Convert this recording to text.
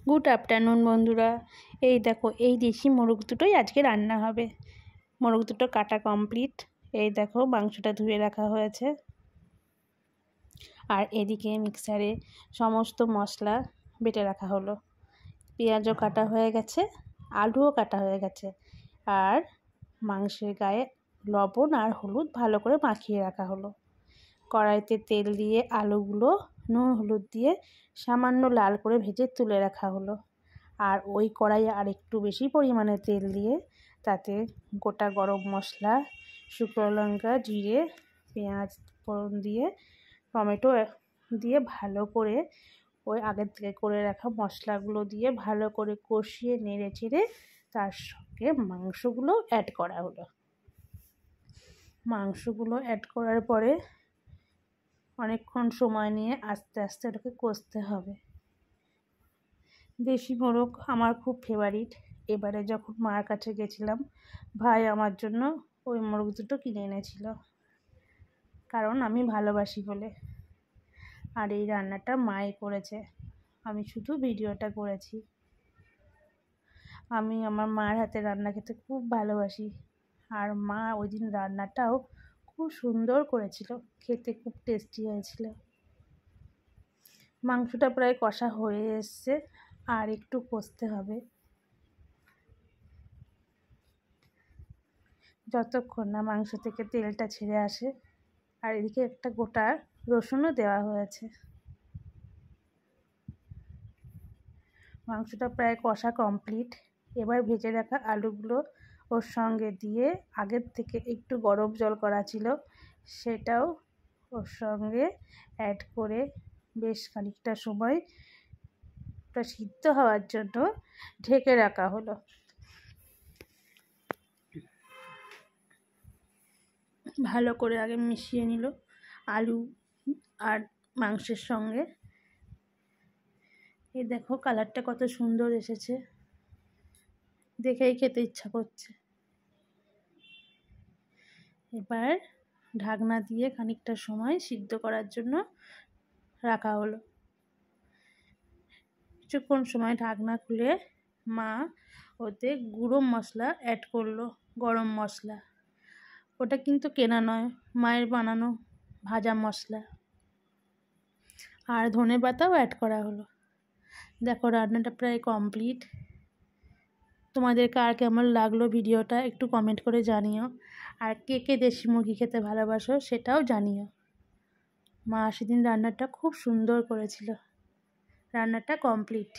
Good afternoon বন্ধুরা। এই দেখো, এই দেশি মোরগ দুটোই আজকে রান্না হবে। মোরগ দুটো কাটা কমপ্লিট। এই দেখো, মাংসটা ধুয়ে রাখা হয়েছে। আর এদিকে মিক্সারে সমস্ত মশলা বেটে রাখা হলো। পেঁয়াজও কাটা হয়ে গেছে, আলুও কাটা হয়ে গেছে। আর মাংসের গায়ে লবণ আর হলুদ ভালো করে মাখিয়ে রাখা হলো। কড়াইতে তেল দিয়ে আলুগুলো নুন হলুদ দিয়ে সামান্য লাল করে ভেজে তুলে রাখা হলো। আর ওই কড়াইয়ে আর একটু বেশি পরিমাণে তেল দিয়ে তাতে গোটা গরম মশলা, শুকনো লঙ্কা, জিরে, পেঁয়াজ ফোড়ন দিয়ে টমেটো দিয়ে ভালো করে ওই আগের থেকে করে রাখা মশলাগুলো দিয়ে ভালো করে কষিয়ে নেড়ে চেড়ে তার সঙ্গে মাংসগুলো অ্যাড করা হলো। মাংসগুলো অ্যাড করার পরে অনেকক্ষণ সময় নিয়ে আস্তে আস্তে ওটাকে কষতে হবে। দেশি মোরগ আমার খুব ফেভারিট। এবারে যখন মার কাছে গেছিলাম, ভাই আমার জন্য ওই মোরগ দুটো কিনে এনেছিল, কারণ আমি ভালোবাসি বলে। আর এই রান্নাটা মাই করেছে, আমি শুধু ভিডিওটা করেছি। আমি আমার মার হাতে রান্না খেতে খুব ভালোবাসি। আর মা ওই দিন রান্নাটাও খুব সুন্দর করেছিল, খেতে খুব টেস্টি হয়েছিল। মাংসটা প্রায় কষা হয়ে এসছে, আর একটু কষতে হবে। যতক্ষণ না মাংস থেকে তেলটা ছেড়ে আসে। আর এদিকে একটা গোটা রসুনও দেওয়া হয়েছে। মাংসটা প্রায় কষা কমপ্লিট। এবার ভেজে রাখা আলুগুলো ওর সঙ্গে দিয়ে আগের থেকে একটু গরম জল করা ছিল, সেটাও ওর সঙ্গে অ্যাড করে বেশ খানিকটা সময় ওটা সিদ্ধ হওয়ার জন্য ঢেকে রাখা হলো। ভালো করে আগে মিশিয়ে নিল আলু আর মাংসের সঙ্গে। এই দেখো, কালারটা কত সুন্দর এসেছে, দেখেই খেতে ইচ্ছা করছে। এবার ঢাকনা দিয়ে খানিকটা সময় সিদ্ধ করার জন্য রাখা হলো। কিছুক্ষণ সময় ঢাকনা খুলে মা ওতে গুঁড়ো মশলা অ্যাড করলো, গরম মশলা। ওটা কিন্তু কেনা নয়, মায়ের বানানো ভাজা মশলা। আর ধনে পাতাও অ্যাড করা হলো। দেখো, রান্নাটা প্রায় কমপ্লিট। তোমাদের কার কেমন লাগলো ভিডিওটা একটু কমেন্ট করে জানিও। আর কে কে দেশি মুরগি খেতে ভালোবাসো সেটাও জানিও। মা সেদিন রান্নাটা খুব সুন্দর করেছিল। রান্নাটা কমপ্লিট।